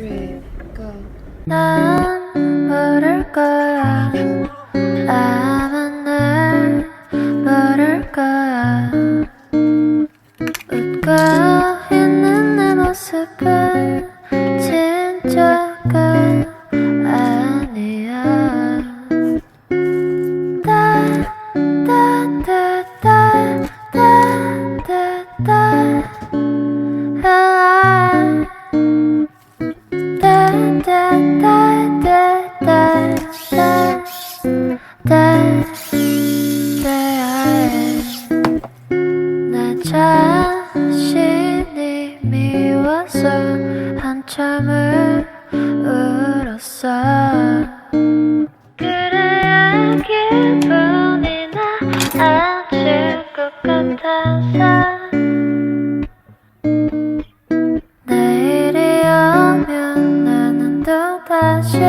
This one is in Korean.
3, go. 난 모를 거야. 아마 날 모를 거야. 웃고 있는 내 모습은 진짜가 아니야. 나 자신이 미워서 한참을 울었어. 그래야 기분이 나아질 것 같아서 내일이 오면 나는 또다시